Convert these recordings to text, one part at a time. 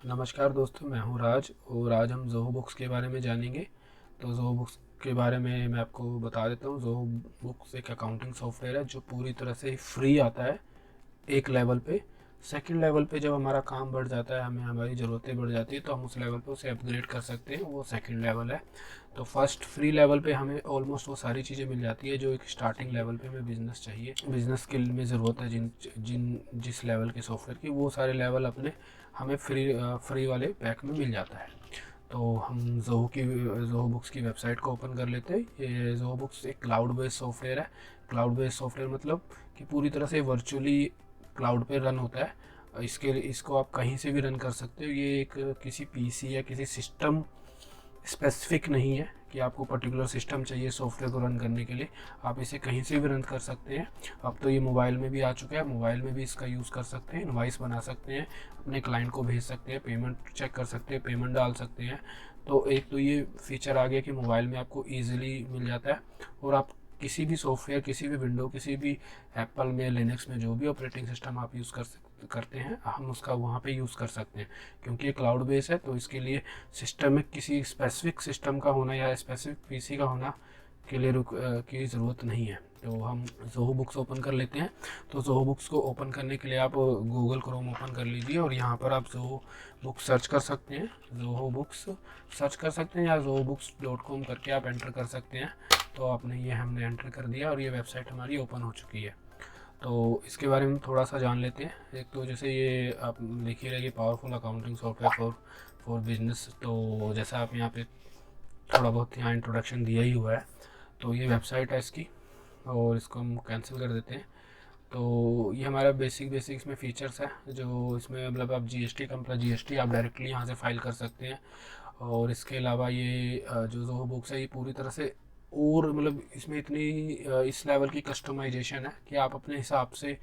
नमस्कार दोस्तों, मैं हूं राज और आज हम ज़ोहो बुक्स के बारे में जानेंगे। तो ज़ोहो बुक्स के बारे में मैं आपको बता देता हूं। ज़ोहो बुक्स एक अकाउंटिंग सॉफ्टवेयर है जो पूरी तरह से फ्री आता है एक लेवल पे। सेकंड लेवल पे जब हमारा काम बढ़ जाता है, हमें हमारी ज़रूरतें बढ़ जाती है, तो हम उस लेवल पे उसे अपग्रेड कर सकते हैं। वो सेकंड लेवल है। तो फर्स्ट फ्री लेवल पे हमें ऑलमोस्ट वो सारी चीज़ें मिल जाती है जो एक स्टार्टिंग लेवल पे हमें बिज़नेस चाहिए, बिज़नेस स्किल में ज़रूरत है जिस लेवल के सॉफ्टवेयर की, वो सारे लेवल अपने हमें फ्री वाले पैक में मिल जाता है। तो हम ज़ोहो बुक्स की वेबसाइट को ओपन कर लेते हैं। ये ज़ोहो बुक्स एक क्लाउड बेस्ड सॉफ्टवेयर है। क्लाउड बेस्ड सॉफ्टवेयर मतलब कि पूरी तरह से वर्चुअली क्लाउड पे रन होता है। इसको आप कहीं से भी रन कर सकते हो। ये एक किसी पीसी या किसी सिस्टम स्पेसिफिक नहीं है कि आपको पर्टिकुलर सिस्टम चाहिए सॉफ्टवेयर को रन करने के लिए। आप इसे कहीं से भी रन कर सकते हैं। अब तो ये मोबाइल में भी आ चुका है, मोबाइल में भी इसका यूज़ कर सकते हैं, इनवॉइस बना सकते हैं, अपने क्लाइंट को भेज सकते हैं, पेमेंट चेक कर सकते हैं, पेमेंट डाल सकते हैं। तो एक तो ये फीचर आ गया कि मोबाइल में आपको ईजिली मिल जाता है। और आप किसी भी सॉफ्टवेयर, किसी भी विंडो, किसी भी एप्पल में, लिनक्स में, जो भी ऑपरेटिंग सिस्टम आप यूज़ करते हैं, हम उसका वहाँ पे यूज़ कर सकते हैं। क्योंकि ये क्लाउड बेस है तो इसके लिए सिस्टमिक किसी स्पेसिफिक सिस्टम का होना या स्पेसिफिक पीसी का होना के लिए की ज़रूरत नहीं है। तो हम ज़ोहो बुक्स ओपन कर लेते हैं। तो ज़ोहो बुक्स को ओपन करने के लिए आप गूगल क्रोम ओपन कर लीजिए और यहाँ पर आप ज़ोहो बुक्स सर्च कर सकते हैं। ज़ोहो बुक्स सर्च कर सकते हैं या zohobooks.com करके आप एंटर कर सकते हैं। तो हमने एंटर कर दिया और ये वेबसाइट हमारी ओपन हो चुकी है। तो इसके बारे में थोड़ा सा जान लेते हैं। एक तो जैसे ये आप लिख ही रहिए, powerful accounting software for business. तो जैसा आप यहाँ पे थोड़ा बहुत यहाँ इंट्रोडक्शन दिया ही हुआ है। तो ये वेबसाइट है इसकी और इसको हम कैंसिल कर देते हैं। तो ये हमारा बेसिक इसमें फ़ीचर्स है जो इसमें मतलब आप जीएसटी आप डायरेक्टली यहाँ से फाइल कर सकते हैं। और इसके अलावा ये जो ज़ोहो बुक्स है ये पूरी तरह से और मतलब इसमें इतनी इस लेवल की कस्टमाइजेशन है कि आप अपने हिसाब से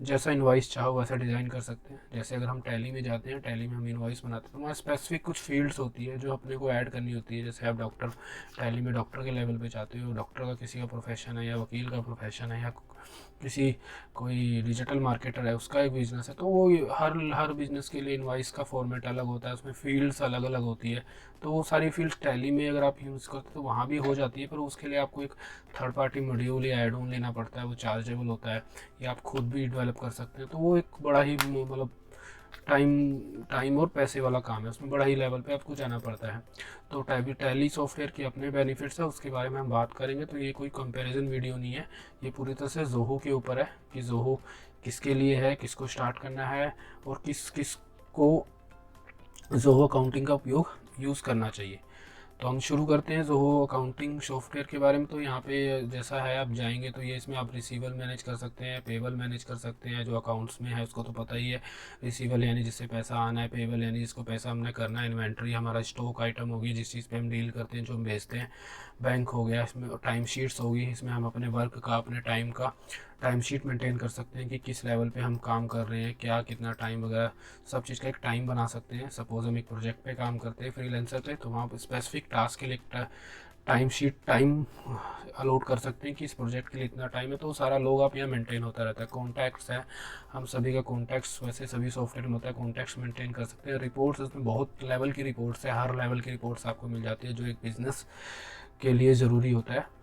जैसा इनवॉइस चाहो वैसा डिज़ाइन कर सकते हैं। जैसे अगर हम टैली में जाते हैं, टैली में हम इनवॉइस बनाते हैं तो वहाँ स्पेसिफिक कुछ फील्ड्स होती है जो अपने को ऐड करनी होती है। जैसे आप टैली में डॉक्टर के लेवल पे चाहते हो, डॉक्टर का किसी का प्रोफेशन है या वकील का प्रोफेशन है या किसी कोई डिजिटल मार्केटर है उसका एक बिज़नेस है, तो वो हर बिज़नेस के लिए इनवॉइस का फॉर्मेट अलग होता है, उसमें फील्ड्स अलग अलग होती है। तो वो सारी फील्ड्स टैली में अगर आप यूज़ करते हो तो वहाँ भी हो जाती है, पर उसके लिए आपको एक थर्ड पार्टी मॉड्यूल या एड ऑन लेना पड़ता है, वो चार्जेबल होता है, या आप खुद भी डेवलप कर सकते हैं। तो वो एक बड़ा ही मतलब टाइम और पैसे वाला काम है, उसमें बड़ा ही लेवल पे आपको जाना पड़ता है। तो टैली सॉफ्टवेयर के अपने बेनिफिट्स है, उसके बारे में हम बात करेंगे। तो ये कोई कंपैरिजन वीडियो नहीं है, ये पूरी तरह से ज़ोहो के ऊपर है कि ज़ोहो किसके लिए है, किसको स्टार्ट करना है और किस किस को ज़ोहो अकाउंटिंग का उपयोग यूज़ करना चाहिए। तो हम शुरू करते हैं ज़ोहो अकाउंटिंग सॉफ्टवेयर के बारे में। तो यहाँ पे जैसा है आप जाएंगे तो ये इसमें आप रिसीवल मैनेज कर सकते हैं, पेबल मैनेज कर सकते हैं। जो अकाउंट्स में है उसको तो पता ही है, रिसीवल यानी जिससे पैसा आना है, पेबल यानी जिसको पैसा हमने करना है, इन्वेंट्री हमारा स्टॉक आइटम होगी जिस चीज़ पे हम डील करते हैं, जो हम बेचते हैं, बैंक हो गया, इसमें टाइम शीट्स होगी, इसमें हम अपने वर्क का, अपने टाइम का टाइम शीट मेंटेन कर सकते हैं कि किस लेवल पे हम काम कर रहे हैं, क्या कितना टाइम वगैरह, सब चीज़ का एक टाइम बना सकते हैं। सपोज हम एक प्रोजेक्ट पे काम करते हैं फ्रीलांसर पे, तो वहाँ पर स्पेसिफिक टास्क के लिए टाइम अलॉट कर सकते हैं कि इस प्रोजेक्ट के लिए इतना टाइम है। तो सारा लोग आप यहाँ मेंटेन होता रहता है। कॉन्टैक्ट्स है, हम सभी का कॉन्टैक्ट्स वैसे सभी सॉफ्टवेयर में होता है, कॉन्टैक्ट्स मेंटेन कर सकते हैं। रिपोर्ट्स, इसमें बहुत लेवल की रिपोर्ट्स है, हर लेवल की रिपोर्ट्स आपको मिल जाती है जो एक बिज़नेस के लिए ज़रूरी होता है।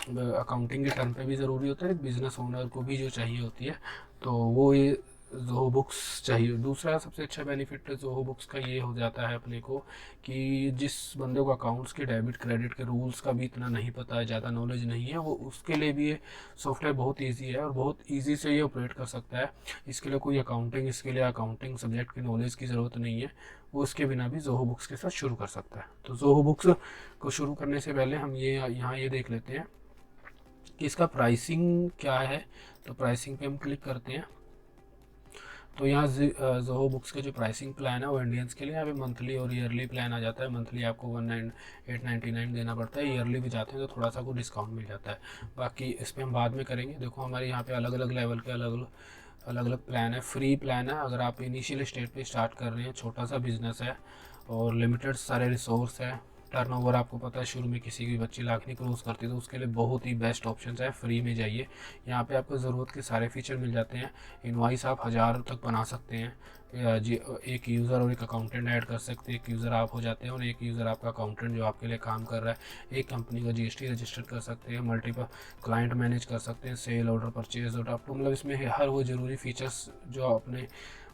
अकाउंटिंग के टर्म पे भी ज़रूरी होता है, एक बिज़नेस ओनर को भी जो चाहिए होती है, तो वो ये ज़ोहो बुक्स चाहिए। दूसरा सबसे अच्छा बेनिफिट ज़ोहो बुक्स का ये हो जाता है अपने को कि जिस बंदे को अकाउंट्स के डेबिट क्रेडिट के रूल्स का भी इतना नहीं पता है, ज़्यादा नॉलेज नहीं है, वो उसके लिए भी ये सॉफ्टवेयर बहुत ईजी है और बहुत ईजी से ये ऑपरेट कर सकता है। इसके लिए कोई इसके लिए अकाउंटिंग सब्जेक्ट की नॉलेज की ज़रूरत नहीं है, वो इसके बिना भी ज़ोहो बुक्स के साथ शुरू कर सकता है। तो ज़ोहो बुक्स को शुरू करने से पहले हम यहाँ ये देख लेते हैं कि इसका प्राइसिंग क्या है। तो प्राइसिंग पे हम क्लिक करते हैं। तो यहाँ ज़ोहो बुक्स के जो प्राइसिंग प्लान है वो इंडियंस के लिए यहाँ पे मंथली और ईयरली प्लान आ जाता है। मंथली आपको 899 देना पड़ता है, ईयरली भी जाते हैं तो थोड़ा सा को डिस्काउंट मिल जाता है। बाकी इस पर हम बाद में करेंगे। देखो हमारे यहाँ पे अलग अलग लेवल के अलग अलग प्लान है। फ्री प्लान है, अगर आप इनिशियल स्टेज पे स्टार्ट कर रहे हैं, छोटा सा बिजनेस है और लिमिटेड सारे रिसोर्स है, टर्नओवर आपको पता है शुरू में किसी की बच्ची लाख नहीं क्रॉस करती, तो उसके लिए बहुत ही बेस्ट ऑप्शन है, फ्री में जाइए। यहाँ पे आपको ज़रूरत के सारे फीचर मिल जाते हैं। इनवॉइस आप 1000 तक बना सकते हैं, एक यूज़र और एक अकाउंटेंट ऐड कर सकते हैं। एक यूज़र आप हो जाते हैं और एक यूज़र आपका अकाउंटेंट जो आपके लिए काम कर रहा है। एक कंपनी का GST रजिस्टर कर सकते हैं, मल्टीपल क्लाइंट मैनेज कर सकते हैं, सेल ऑर्डर, परचेज ऑर्डर, आपको मतलब इसमें हर वो ज़रूरी फीचर्स जो अपने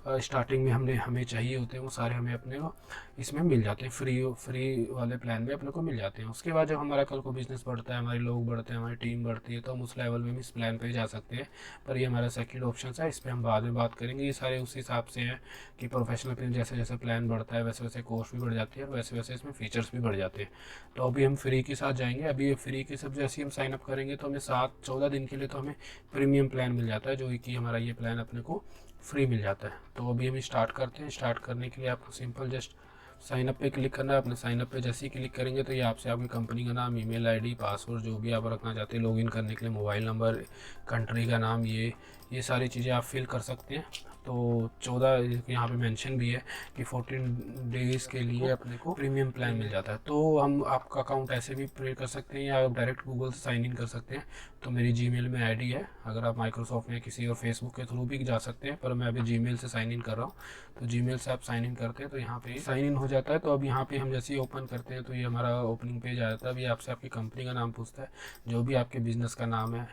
स्टार्टिंग में हमें चाहिए होते हैं वो सारे हमें अपने को इसमें मिल जाते हैं। फ्री वाले प्लान में अपने को मिल जाते हैं। उसके बाद जब हमारा कल को बिजनेस बढ़ता है, हमारे लोग बढ़ते हैं, हमारी टीम बढ़ती है, तो हम उस लेवल में भी इस प्लान पे जा सकते हैं। पर ये हमारा सेकंड ऑप्शन है, इस पर हम बाद में बात करेंगे। ये सारे उस हिसाब से हैं कि प्रोफेशनल प्लान जैसे जैसे प्लान बढ़ता है वैसे वैसे कॉस्ट भी बढ़ जाती है और वैसे वैसे इसमें फीचर्स भी बढ़ जाते हैं। तो अभी हम फ्री के साथ जाएंगे। अभी ये फ्री के सब जैसे हम साइन अप करेंगे तो हमें 14 दिन के लिए तो हमें प्रीमियम प्लान मिल जाता है, जो कि हमारा ये प्लान अपने को फ्री मिल जाता है। तो अभी हम स्टार्ट करते हैं। स्टार्ट करने के लिए आपको सिंपल जस्ट साइन अप पे क्लिक करना है। अपने साइन अप पे जैसे ही क्लिक करेंगे तो ये आपसे आपकी कंपनी का नाम, ईमेल आईडी, पासवर्ड जो भी आप रखना चाहते हैं, लॉगिन करने के लिए मोबाइल नंबर, कंट्री का नाम, ये सारी चीज़ें आप फिल कर सकते हैं। तो 14 यहाँ पे मेंशन भी है कि 14 डेज़ के लिए अपने को प्रीमियम प्लान मिल जाता है। तो हम आपका अकाउंट ऐसे भी क्रिएट कर सकते हैं या आप डायरेक्ट गूगल से साइन इन कर सकते हैं। तो मेरी जीमेल में आईडी है, अगर आप माइक्रोसॉफ्ट में किसी और फेसबुक के थ्रू भी जा सकते हैं, पर मैं अभी जीमेल से साइन इन कर रहा हूँ। तो जीमेल से आप साइन इन करते हैं तो यहाँ पे साइन इन हो जाता है। तो अब यहाँ पे हम जैसे ही ओपन करते हैं तो ये हमारा ओपनिंग पेज आ जाता है। अभी आपसे आपकी कंपनी का नाम पूछता है, जो भी आपके बिज़नेस का नाम है,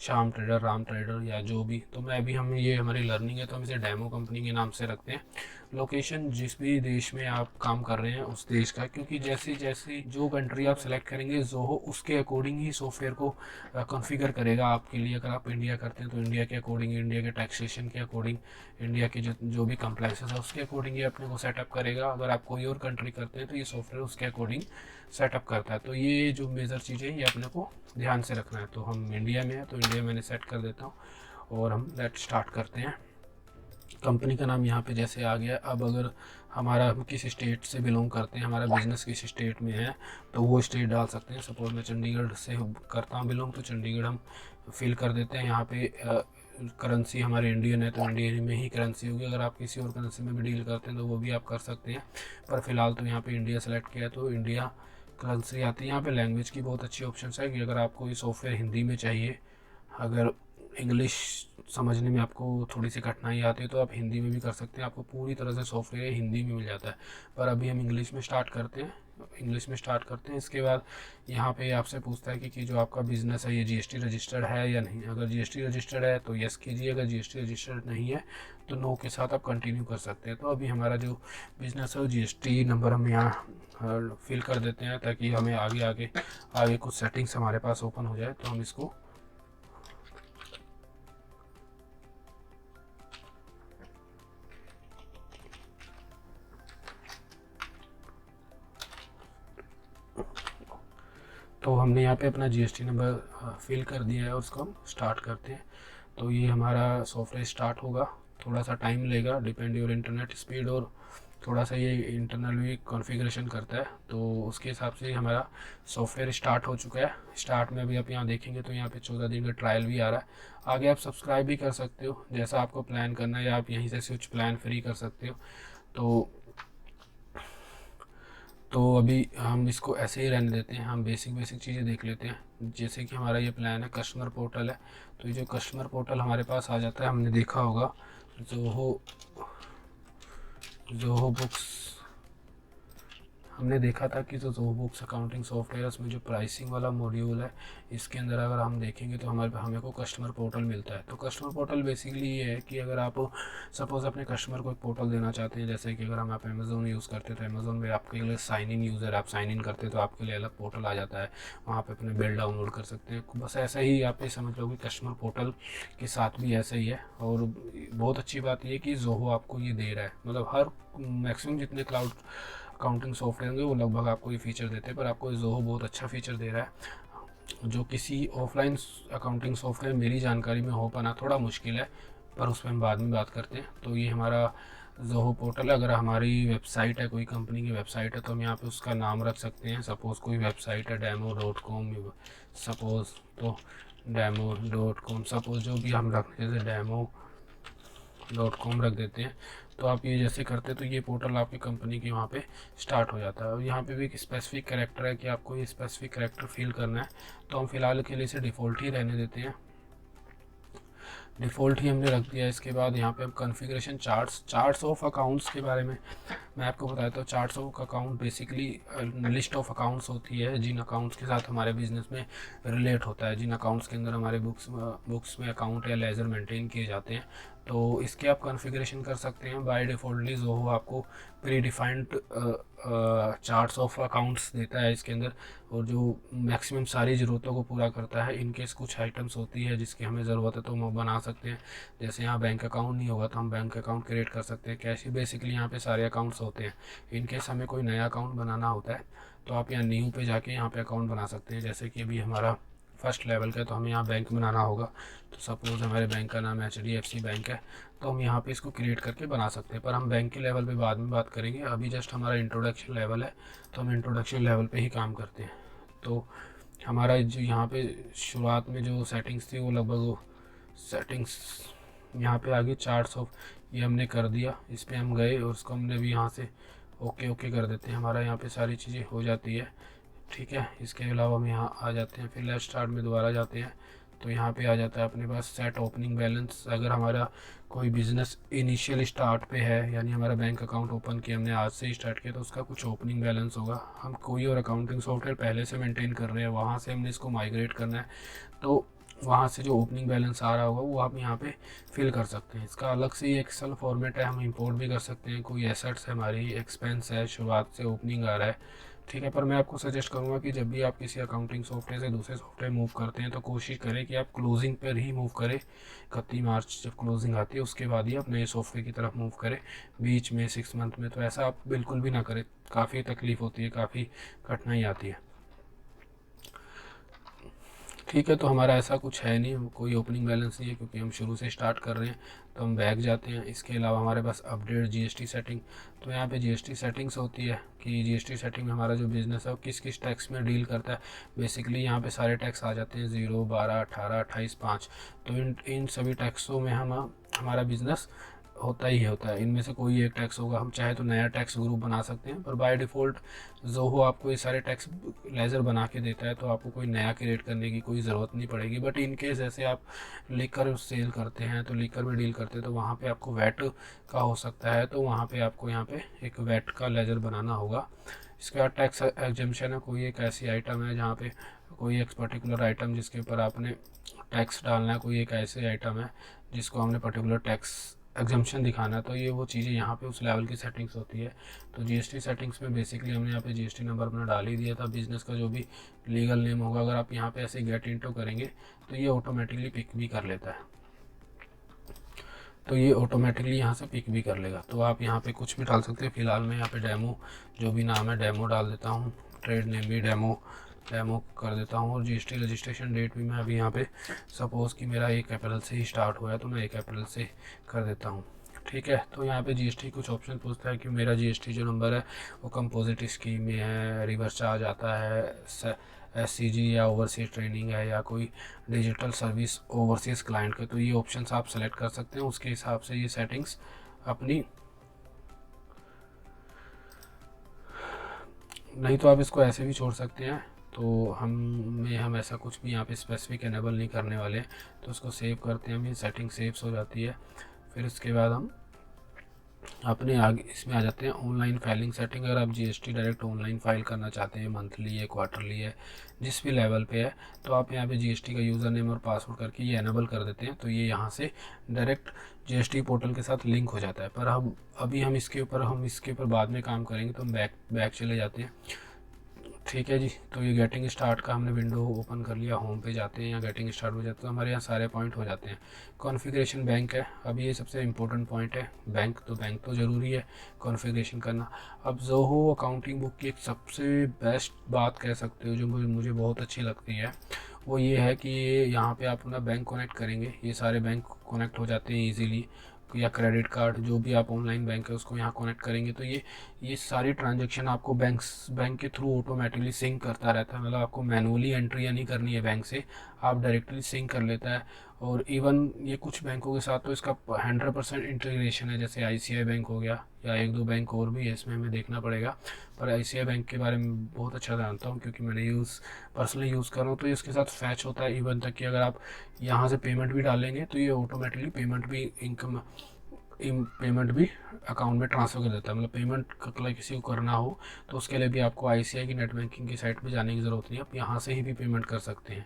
श्याम ट्रेडर, राम ट्रेडर या जो भी। तो मैं अभी हम ये हमारी लर्निंग है तो हम इसे डेमो कंपनी के नाम से रखते हैं। लोकेशन जिस भी देश में आप काम कर रहे हैं उस देश का, क्योंकि जैसे जैसे जो कंट्री आप सेलेक्ट करेंगे ज़ोहो उसके अकॉर्डिंग ही सॉफ्टवेयर को कॉन्फ़िगर करेगा आपके लिए। अगर आप इंडिया करते हैं तो इंडिया के अकॉर्डिंग, इंडिया के टैक्सेशन के अकॉर्डिंग, इंडिया के जो भी कंप्लाइंसेस है उसके अकॉर्डिंग ये अपने को सेटअप करेगा। अगर आप कोई और कंट्री करते हैं तो ये सॉफ्टवेयर उसके अकॉर्डिंग सेटअप करता है। तो ये जो मेजर चीज़ें ये अपने को ध्यान से रखना है। तो हम इंडिया में है तो इंडिया मैंने सेट कर देता हूँ और हम लेट स्टार्ट करते हैं। कंपनी का नाम यहाँ पे जैसे आ गया। अब अगर हम किस स्टेट से बिलोंग करते हैं, हमारा बिजनेस किस स्टेट में है, तो वो स्टेट डाल सकते हैं। सपोज मैं चंडीगढ़ से करता हूँ बिलोंग, तो चंडीगढ़ हम फिल कर देते हैं। यहाँ पे करेंसी हमारी इंडियन है तो इंडियन में ही करेंसी होगी। अगर आप किसी और करेंसी में भी डील करते हैं तो वो भी आप कर सकते हैं, पर फिलहाल तो यहाँ पे इंडिया सेलेक्ट किया है तो इंडिया करेंसी आती है। यहाँ पे लैंग्वेज की बहुत अच्छी ऑप्शन है कि अगर आपको ये सॉफ्टवेयर हिंदी में चाहिए, अगर इंग्लिश समझने में आपको थोड़ी सी कठिनाई आती है तो आप हिंदी में भी कर सकते हैं। आपको पूरी तरह से सॉफ्टवेयर हिंदी में मिल जाता है। पर अभी हम इंग्लिश में स्टार्ट करते हैं। इसके बाद यहाँ पे आपसे पूछता है कि जो आपका बिज़नेस है ये GST रजिस्टर्ड है या नहीं। अगर GST रजिस्टर्ड है तो यस कीजिए, अगर GST रजिस्टर्ड नहीं है तो नो के साथ आप कंटिन्यू कर सकते हैं। तो अभी हमारा जो बिज़नेस है वो GST नंबर हम यहाँ फिल कर देते हैं ताकि हमें आगे कुछ सेटिंग्स हमारे पास ओपन हो जाए। तो हम इसको तो हमने यहाँ पे अपना GST नंबर फिल कर दिया है और उसको हम स्टार्ट करते हैं। तो ये हमारा सॉफ्टवेयर स्टार्ट होगा, थोड़ा सा टाइम लेगा, डिपेंड योर इंटरनेट स्पीड, और थोड़ा सा ये इंटरनल भी कॉन्फ़िगरेशन करता है। तो उसके हिसाब से हमारा सॉफ्टवेयर स्टार्ट हो चुका है। स्टार्ट में भी आप यहाँ देखेंगे तो यहाँ पे 14 दिन का ट्रायल भी आ रहा है। आगे आप सब्सक्राइब भी कर सकते हो जैसा आपको प्लान करना है, या आप यहीं से स्विच प्लान फ्री कर सकते हो। तो अभी हम इसको ऐसे ही रहने देते हैं। हम बेसिक चीज़ें देख लेते हैं। जैसे कि हमारा ये प्लान है, कस्टमर पोर्टल है। तो ये जो कस्टमर पोर्टल हमारे पास आ जाता है, हमने देखा होगा ज़ोहो बुक्स, हमने देखा था कि जो ज़ोहो बुक्स अकाउंटिंग सॉफ्टवेयर है उसमें जो प्राइसिंग वाला मॉड्यूल है, इसके अंदर अगर हम देखेंगे तो हमें को कस्टमर पोर्टल मिलता है। तो कस्टमर पोर्टल बेसिकली ये है कि अगर आप सपोज़ अपने कस्टमर को एक पोर्टल देना चाहते हैं, जैसे कि अगर आप अमेज़ोन यूज़ करते हैं तो अमेज़ोन में आपके लिए साइन इन यूज़र, आप साइन इन करते हैं तो आपके लिए अलग पोर्टल आ जाता है, वहाँ पर अपने बिल डाउनलोड कर सकते हैं। बस ऐसा ही आप ये समझ लो कि कस्टमर पोर्टल के साथ भी ऐसा ही है। और बहुत अच्छी बात ये कि ज़ोहो आपको ये दे रहा है, मतलब हर मैक्सिमम जितने क्लाउड अकाउंटिंग सॉफ्टवेयर होंगे वो लगभग आपको ये फीचर देते हैं, पर आपको ज़ोहो बहुत अच्छा फीचर दे रहा है जो किसी ऑफलाइन अकाउंटिंग सॉफ्टवेयर मेरी जानकारी में हो पाना थोड़ा मुश्किल है, पर उस पर हम बाद में बात करते हैं। तो ये हमारा ज़ोहो पोर्टल है। अगर हमारी वेबसाइट है, कोई कंपनी की वेबसाइट है, तो हम यहाँ पे उसका नाम रख सकते हैं। सपोज़ कोई वेबसाइट है demo.com, सपोज़ तो demo.com, सपोज़ जो भी हम रख, जैसे demo.com रख देते हैं। तो आप ये जैसे करते तो ये पोर्टल आपकी कंपनी के वहाँ पे स्टार्ट हो जाता है। और यहाँ पे भी एक स्पेसिफिक कैरेक्टर है कि आपको ये स्पेसिफिक कैरेक्टर फिल करना है, तो हम फिलहाल के लिए इसे डिफ़ॉल्ट ही रहने देते हैं, डिफ़ॉल्ट ही हमने रख दिया। इसके बाद यहाँ पे हम कॉन्फ़िगरेशन चार्ट्स ऑफ अकाउंट्स के बारे में मैं आपको बताता हूँ। Charts of account basically list of accounts होती है जिन अकाउंट्स के साथ हमारे बिजनेस में रिलेट होता है, जिन अकाउंट्स के अंदर हमारे बुक्स में अकाउंट या लेजर मेंटेन किए जाते हैं। तो इसके आप कॉन्फ़िगरेशन कर सकते हैं। बाय डिफ़ॉल्टली ज़ोहो आपको pre defined charts of accounts देता है इसके अंदर, और जो मैक्सिमम सारी ज़रूरतों को पूरा करता है। इनकेस कुछ आइटम्स होती है जिसकी हमें ज़रूरत है तो हम बना सकते हैं। जैसे यहाँ बैंक अकाउंट नहीं होगा तो हम बैंक अकाउंट क्रिएट कर सकते हैं। कैसे बेसिकली यहाँ पे सारे अकाउंट्स होते हैं। इनकेस हमें कोई नया अकाउंट बनाना होता है तो आप यहाँ न्यू पे जाके यहाँ पे अकाउंट बना सकते हैं। जैसे कि अभी हमारा फर्स्ट लेवल का, तो हमें यहाँ बैंक बनाना होगा। तो सपोज़ हमारे बैंक का नाम HDFC बैंक है, तो हम यहाँ पे इसको क्रिएट करके बना सकते हैं। पर हम बैंक के लेवल पे बाद में बात करेंगे, अभी जस्ट हमारा इंट्रोडक्शन लेवल है, तो हम इंट्रोडक्शन लेवल पे ही काम करते हैं। तो हमारा जो यहाँ पे शुरुआत में जो सेटिंग्स थी वो लगभग सेटिंग्स यहाँ पे आ गई। चार्ट्स ऑफ ये हमने कर दिया, इस पर हम गए और उसको हमने भी यहाँ से ओके कर देते हैं। हमारा यहाँ पे सारी चीज़ें हो जाती है, ठीक है। इसके अलावा हम यहाँ आ जाते हैं, फिर लेफ्ट स्टार्ट में दोबारा जाते हैं, तो यहाँ पे आ जाता है अपने पास सेट ओपनिंग बैलेंस। अगर हमारा कोई बिज़नेस इनिशियल स्टार्ट पे है, यानी हमारा बैंक अकाउंट ओपन किया हमने आज से ही स्टार्ट किया, तो उसका कुछ ओपनिंग बैलेंस होगा। हम कोई और अकाउंटिंग सॉफ्टवेयर पहले से मेंटेन कर रहे हैं, वहाँ से हमने इसको माइग्रेट करना है, तो वहाँ से जो ओपनिंग बैलेंस आ रहा होगा वो आप यहाँ पे फिल कर सकते हैं। इसका अलग से एक्सेल फॉर्मेट है, हम इंपोर्ट भी कर सकते हैं। कोई एसेट्स है, हमारी एक्सपेंस है, शुरुआत से ओपनिंग आ रहा है, ठीक है। पर मैं आपको सजेस्ट करूँगा कि जब भी आप किसी अकाउंटिंग सॉफ्टवेयर से दूसरे सॉफ्टवेयर मूव करते हैं तो कोशिश करें कि आप क्लोजिंग पर ही मूव करें। 31 मार्च जब क्लोजिंग आती है उसके बाद ही आप नए सॉफ्टवेयर की तरफ मूव करें। बीच में 6 मंथ में तो ऐसा आप बिल्कुल भी ना करें, काफ़ी तकलीफ़ होती है, काफ़ी कठिनाई आती है, ठीक है। तो हमारा ऐसा कुछ है नहीं, कोई ओपनिंग बैलेंस नहीं है क्योंकि हम शुरू से स्टार्ट कर रहे हैं, तो हम बैक जाते हैं। इसके अलावा हमारे पास अपडेट GST सेटिंग, तो यहाँ पे GST सेटिंग्स होती है कि GST सेटिंग में हमारा जो बिज़नेस है वो किस किस टैक्स में डील करता है। बेसिकली यहाँ पे सारे टैक्स आ जाते हैं 0, 12, 18, 28, 5। तो इन सभी टैक्सों में हमारा बिज़नेस होता ही होता है। इनमें से कोई एक टैक्स होगा, हम चाहे तो नया टैक्स ग्रुप बना सकते हैं, पर बाय डिफ़ॉल्ट ज़ोहो आपको ये सारे टैक्स लेजर बना के देता है, तो आपको कोई नया क्रिएट करने की कोई ज़रूरत नहीं पड़ेगी। बट इन केस ऐसे आप लिकर सेल करते हैं, तो लिकर में डील करते हैं, तो वहाँ पे आपको वैट का हो सकता है, तो वहाँ पे आपको यहाँ पे एक वैट का लेजर बनाना होगा। इसके बाद टैक्स एग्जेम्पशन है, कोई एक ऐसी आइटम है जहाँ पे कोई एक पर्टिकुलर आइटम जिसके ऊपर आपने टैक्स डालना है, कोई एक ऐसे आइटम है जिसको हमने पर्टिकुलर टैक्स एग्जाम्पशन दिखाना है, तो ये वो चीज़ें यहाँ पे उस लेवल की सेटिंग्स होती है। तो GST सेटिंग्स में बेसिकली हमने यहाँ पे GST नंबर अपना डाल ही दिया था। बिज़नेस का जो भी लीगल नेम होगा, अगर आप यहाँ पे ऐसे गेट इंटो करेंगे तो ये ऑटोमेटिकली पिक भी कर लेता है, तो ये ऑटोमेटिकली यहाँ से पिक भी कर लेगा। तो आप यहाँ पे कुछ भी डाल सकते हैं। फ़िलहाल मैं यहाँ पे डेमो जो भी नाम है डेमो डाल देता हूँ, ट्रेड नेम भी डेमो कर देता हूँ, और GST रजिस्ट्रेशन डेट भी मैं अभी यहाँ पे सपोज़ कि मेरा 1 अप्रैल से ही स्टार्ट हुआ है तो मैं 1 अप्रैल से कर देता हूँ, ठीक है। तो यहाँ पे GST कुछ ऑप्शन पूछता है कि मेरा GST जो नंबर है वो कंपोजिट स्कीम में है, रिवर्स चार्ज आता है, SCG या ओवरसीज ट्रेनिंग है, या कोई डिजिटल सर्विस ओवरसीज क्लाइंट का। तो ये ऑप्शंस आप सेलेक्ट कर सकते हैं, उसके हिसाब से ये सेटिंग्स अपनी, नहीं तो आप इसको ऐसे भी छोड़ सकते हैं। तो हम ऐसा कुछ भी यहाँ पे स्पेसिफिक एनेबल नहीं करने वाले हैं, तो उसको सेव करते हैं हम। ये सेटिंग सेव्स हो जाती है। फिर उसके बाद हम अपने आगे इसमें आ जाते हैं ऑनलाइन फाइलिंग सेटिंग। अगर आप GST डायरेक्ट ऑनलाइन फाइल करना चाहते हैं, मंथली है, क्वार्टरली है, जिस भी लेवल पे है, तो आप यहाँ पे GST का यूज़र नेम और पासवर्ड करके ये एनेबल कर देते हैं, तो ये यहाँ से डायरेक्ट GST पोर्टल के साथ लिंक हो जाता है। पर हम इसके ऊपर बाद में काम करेंगे, तो हम बैक चले जाते हैं, ठीक है जी। तो ये गेटिंग स्टार्ट का हमने विंडो ओपन कर लिया, होम पे जाते हैं या गेटिंग स्टार्ट हो जाते हैं, तो हमारे यहाँ सारे पॉइंट हो जाते हैं। कॉन्फ़िगरेशन बैंक है, अब ये सबसे इम्पोर्टेंट पॉइंट है। बैंक तो ज़रूरी है कॉन्फ़िगरेशन करना। अब ज़ोहो अकाउंटिंग बुक की एक सबसे बेस्ट बात कह सकते हो जो मुझे बहुत अच्छी लगती है, वो ये है कि यहाँ पे आप अपना बैंक कनेक्ट करेंगे, ये सारे बैंक कनेक्ट हो जाते हैं ईजीली, या क्रेडिट कार्ड जो भी आप ऑनलाइन बैंक है उसको यहाँ कनेक्ट करेंगे, तो ये सारी ट्रांजैक्शन आपको बैंक के थ्रू ऑटोमेटिकली सिंक करता रहता है। मतलब आपको मैनुअली एंट्री नहीं करनी है बैंक से, आप डायरेक्टली सिंक कर लेता है। और इवन ये कुछ बैंकों के साथ तो इसका 100% इंटीग्रेशन है, जैसे ICICI बैंक हो गया या एक दो बैंक और भी है, इसमें हमें देखना पड़ेगा। पर ICICI बैंक के बारे में बहुत अच्छा जानता हूँ क्योंकि मैंने पर्सनली यूज़ कर रहा हूँ। तो इसके साथ फैच होता है, इवन तक कि अगर आप यहाँ से पेमेंट भी डालेंगे तो ये ऑटोमेटिकली पेमेंट भी अकाउंट में ट्रांसफ़र कर देता है। मतलब पेमेंट किसी को करना हो तो उसके लिए भी आपको ICICI की नेट बैंकिंग की साइट पे जाने की ज़रूरत नहीं है, आप यहाँ से ही भी पेमेंट कर सकते हैं।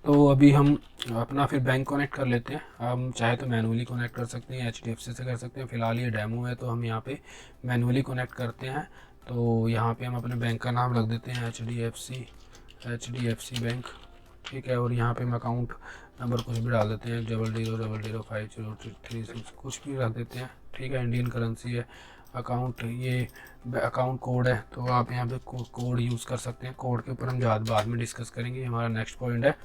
तो अभी हम अपना फिर बैंक कनेक्ट कर लेते हैं। हम चाहे तो मैनुअली कनेक्ट कर सकते हैं, HDFC से कर सकते हैं। फ़िलहाल ये डेमो है तो हम यहाँ पे मैनुअली कनेक्ट करते हैं। तो यहाँ पे हम अपने बैंक का नाम रख देते हैं HDFC बैंक, ठीक है। और यहाँ पे हम अकाउंट नंबर कुछ भी डाल देते हैं, 00005036 कुछ भी रख देते हैं, ठीक है। इंडियन करेंसी है। अकाउंट ये अकाउंट कोड है तो आप यहाँ पे कोड यूज़ कर सकते हैं। कोड के ऊपर हम बाद में डिस्कस करेंगे, हमारा नेक्स्ट पॉइंट है,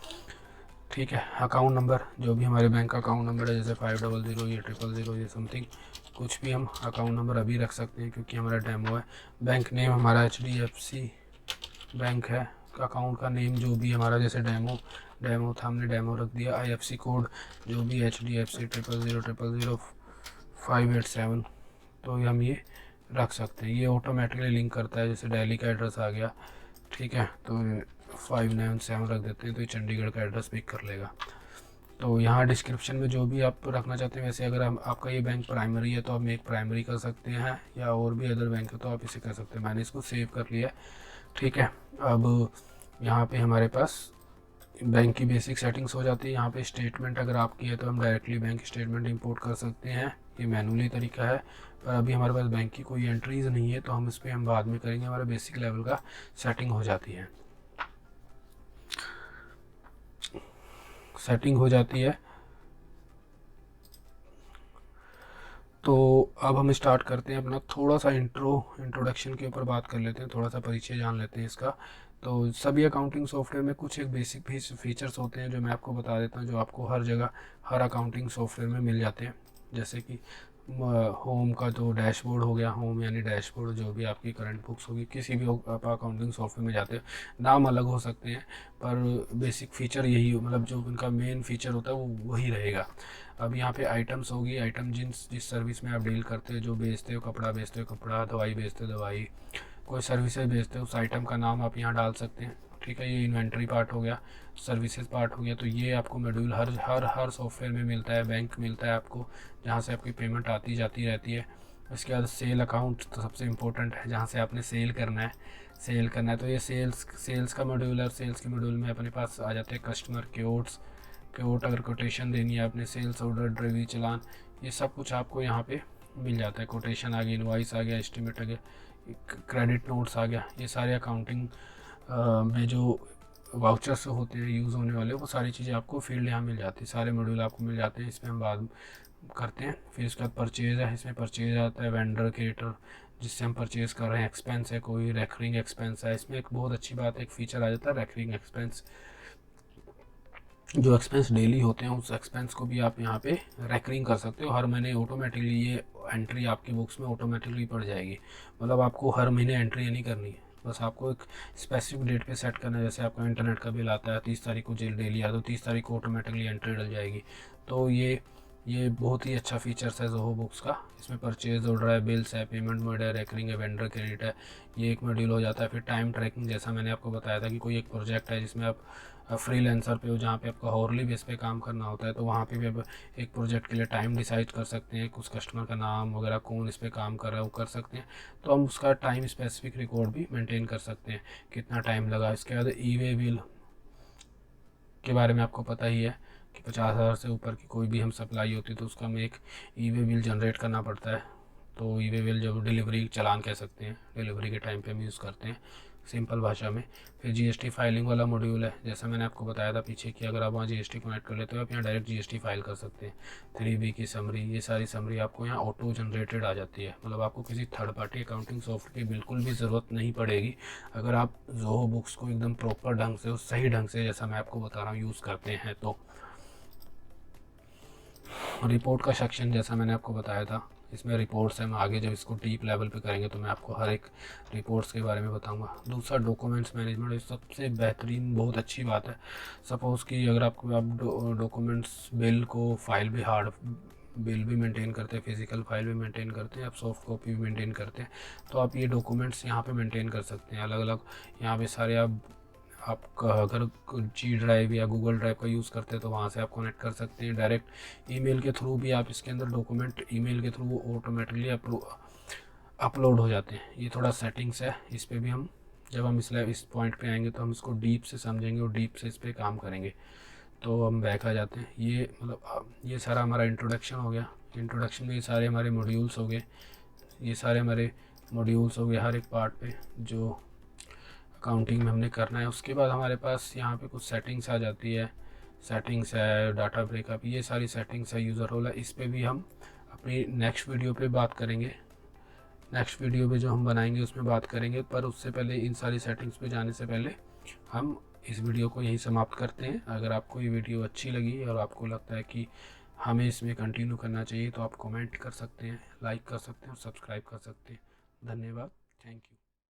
ठीक है। अकाउंट नंबर जो भी हमारे बैंक का अकाउंट नंबर है, जैसे 500 ये 000 ये समथिंग कुछ भी हम अकाउंट नंबर अभी रख सकते हैं क्योंकि हमारा डेमो है। बैंक नेम हमारा HDFC बैंक है। अकाउंट का नेम जो भी हमारा, जैसे डेमो था, हमने डेमो रख दिया। IFSC कोड जो भी HDFC 0000587, तो हम ये रख सकते हैं। ये ऑटोमेटिकली लिंक करता है, जैसे दिल्ली का एड्रेस आ गया, ठीक है, तो 597 रख देते हैं तो ये चंडीगढ़ का एड्रेस पिक कर लेगा। तो यहाँ डिस्क्रिप्शन में जो भी आप रखना चाहते हैं, वैसे अगर आपका ये बैंक प्राइमरी है तो आप एक प्राइमरी कर सकते हैं, या और भी अदर बैंक है तो आप इसे कर सकते हैं। मैंने इसको सेव कर लिया, ठीक है। अब यहाँ पे हमारे पास बैंक की बेसिक सेटिंग्स हो जाती है। यहाँ पे स्टेटमेंट अगर आपकी है तो हम डायरेक्टली बैंक स्टेटमेंट इंपोर्ट कर सकते हैं, ये मैनुअली तरीका है। पर अभी हमारे पास बैंक की कोई एंट्रीज नहीं है तो हम इस पर हम बाद में करेंगे। हमारा बेसिक लेवल का सेटिंग हो जाती है, तो अब हम स्टार्ट करते हैं अपना थोड़ा सा इंट्रोडक्शन के ऊपर बात कर लेते हैं, थोड़ा सा परिचय जान लेते हैं इसका। तो सभी अकाउंटिंग सॉफ्टवेयर में कुछ एक बेसिक फीचर्स होते हैं जो मैं आपको बता देता हूँ, जो आपको हर जगह हर अकाउंटिंग सॉफ्टवेयर में मिल जाते हैं। जैसे कि होम का तो डैशबोर्ड हो गया, होम यानी डैशबोर्ड, जो भी आपकी करंट बुक्स होगी, किसी भी आप अकाउंटिंग सॉफ्टवेयर में जाते हैं, नाम अलग हो सकते हैं पर बेसिक फीचर यही हो, मतलब जो उनका मेन फीचर होता है वो वही रहेगा। अब यहाँ पे आइटम्स होगी, आइटम जिस सर्विस में आप डील करते हो, जो बेचते हो कपड़ा बेचते हो कपड़ा, दवाई बेचते हो दवाई, कोई सर्विसेज बेचते हो, उस आइटम का नाम आप यहाँ डाल सकते हैं, ठीक है। ये इन्वेंट्री पार्ट हो गया, सर्विसेज पार्ट हो गया। तो ये आपको मॉड्यूल हर सॉफ्टवेयर में मिलता है, बैंक मिलता है आपको, जहाँ से आपकी पेमेंट आती जाती रहती है। उसके बाद सेल अकाउंट तो सबसे इम्पोर्टेंट है, जहाँ से आपने सेल करना है तो ये सेल्स का मॉड्यूल है। सेल्स के मॉड्यूल में अपने पास आ जाते हैं कस्टमर क्योट, अगर कोटेशन देनी है आपने, सेल्स ऑर्डर, डिलीवरी चालान, ये सब कुछ आपको यहाँ पे मिल जाता है। कोटेशन आ गया, इनवॉइस आ गया, एस्टिमेट आ गया, क्रेडिट नोट्स आ गया, ये सारे अकाउंटिंग में जो वाउचर्स होते हैं यूज़ होने वाले, वो सारी चीज़ें आपको फील्ड यहाँ मिल जाती है, सारे मॉड्यूल आपको मिल जाते हैं। इसमें हम बात करते हैं। फिर इसके बाद परचेज़ है, इसमें परचेज आता है, वेंडर क्रेडिटर जिससे हम परचेज़ कर रहे हैं, एक्सपेंस है, कोई रेकरिंग एक्सपेंस है। इसमें एक बहुत अच्छी बात है, एक फ़ीचर आ जाता है रेकरिंग एक्सपेंस, जो एक्सपेंस डेली होते हैं उस एक्सपेंस को भी आप यहाँ पे रेकरिंग कर सकते हो। हर महीने ऑटोमेटिकली ये एंट्री आपकी बुक्स में ऑटोमेटिकली पड़ जाएगी, मतलब आपको हर महीने एंट्री नहीं करनी है, बस आपको एक स्पेसिफिक डेट पे सेट करना है। जैसे आपका इंटरनेट का बिल आता है 30 तारीख को डेली आता है, तो 30 तारीख को ऑटोमेटिकली एंट्री डल जाएगी। तो ये बहुत ही अच्छा फीचर्स है जोहो बुक्स का। इसमें परचेज ऑर्डर है, बिल्स है, पेमेंट मोड है, रेकरिंग है, वेंडर क्रेडिट है, ये एक मॉड्यूल हो जाता है। फिर टाइम ट्रैकिंग, जैसा मैंने आपको बताया था कि कोई एक प्रोजेक्ट है जिसमें आप फ्रीलांसर पे हो, जहाँ पे आपका हॉरली बेस पे काम करना होता है, तो वहाँ पे भी आप एक प्रोजेक्ट के लिए टाइम डिसाइड कर सकते हैं, कुछ कस्टमर का नाम वगैरह, कौन इस पे काम कर रहा है वो कर सकते हैं। तो हम उसका टाइम स्पेसिफिक रिकॉर्ड भी मेंटेन कर सकते हैं, कितना टाइम लगा। इसके बाद ई-वे बिल के बारे में आपको पता ही है कि 50,000 से ऊपर की कोई भी हम सप्लाई होती है तो उसका हमें एक ई-वे बिल जनरेट करना पड़ता है। तो ई-वे बिल जो डिलीवरी चालान कह सकते हैं, डिलीवरी के टाइम पे हम यूज़ करते हैं सिंपल भाषा में। फिर जीएसटी फाइलिंग वाला मॉड्यूल है, जैसा मैंने आपको बताया था पीछे कि अगर आप वहाँ जीएसटी कनेक्ट कर लेते हो आप यहाँ डायरेक्ट जीएसटी फाइल कर सकते हैं। 3B की समरी, ये सारी समरी आपको यहाँ ऑटो जनरेटेड आ जाती है, मतलब आपको किसी थर्ड पार्टी अकाउंटिंग सॉफ्टवेयर की बिल्कुल भी ज़रूरत नहीं पड़ेगी अगर आप जोहो बुक्स को एकदम प्रॉपर ढंग से और सही ढंग से, जैसा मैं आपको बता रहा हूँ, यूज़ करते हैं। तो रिपोर्ट का सेक्शन जैसा मैंने आपको बताया था, इसमें रिपोर्ट्स हैं। हम आगे जब इसको डीप लेवल पे करेंगे तो मैं आपको हर एक रिपोर्ट्स के बारे में बताऊंगा। दूसरा डॉक्यूमेंट्स मैनेजमेंट, ये सबसे बेहतरीन बहुत अच्छी बात है। सपोज़ कि अगर आपको आप डॉक्यूमेंट्स बिल को फाइल भी हार्ड बिल भी मेंटेन करते हैं, फिजिकल फाइल भी मेंटेन करते हैं, आप सॉफ्ट कॉपी भी मेंटेन करते हैं, तो आप ये डॉक्यूमेंट्स यहाँ पे मेंटेन कर सकते हैं अलग अलग। यहाँ पे सारे आपका अगर जी ड्राइव या गूगल ड्राइव का यूज़ करते हैं तो वहाँ से आप कनेक्ट कर सकते हैं। डायरेक्ट ईमेल के थ्रू भी आप इसके अंदर डॉक्यूमेंट ईमेल के थ्रू ऑटोमेटिकली अपलोड हो जाते हैं। ये थोड़ा सेटिंग्स है, इस पर भी हम जब हम इस पॉइंट पे आएंगे तो हम इसको डीप से समझेंगे और डीप से इस पर काम करेंगे। तो हम बैक आ जाते हैं। ये मतलब ये सारा हमारा इंट्रोडक्शन हो गया। इंट्रोडक्शन में ये सारे हमारे मॉड्यूल्स हो गए, ये सारे हमारे मॉड्यूल्स हो गए हर एक पार्ट पे जो अकाउंटिंग में हमने करना है। उसके बाद हमारे पास यहाँ पे कुछ सेटिंग्स आ जाती है, सेटिंग्स है, डाटा ब्रेकअप, ये सारी सेटिंग्स है, यूज़र रोल है। इस पर भी हम अपनी नेक्स्ट वीडियो पे बात करेंगे। नेक्स्ट वीडियो पे जो हम बनाएंगे उसमें बात करेंगे, पर उससे पहले इन सारी सेटिंग्स पे जाने से पहले हम इस वीडियो को यहीं समाप्त करते हैं। अगर आपको ये वीडियो अच्छी लगी और आपको लगता है कि हमें इसमें कंटिन्यू करना चाहिए तो आप कमेंट कर सकते हैं, लाइक कर सकते हैं और सब्सक्राइब कर सकते हैं। धन्यवाद, थैंक यू।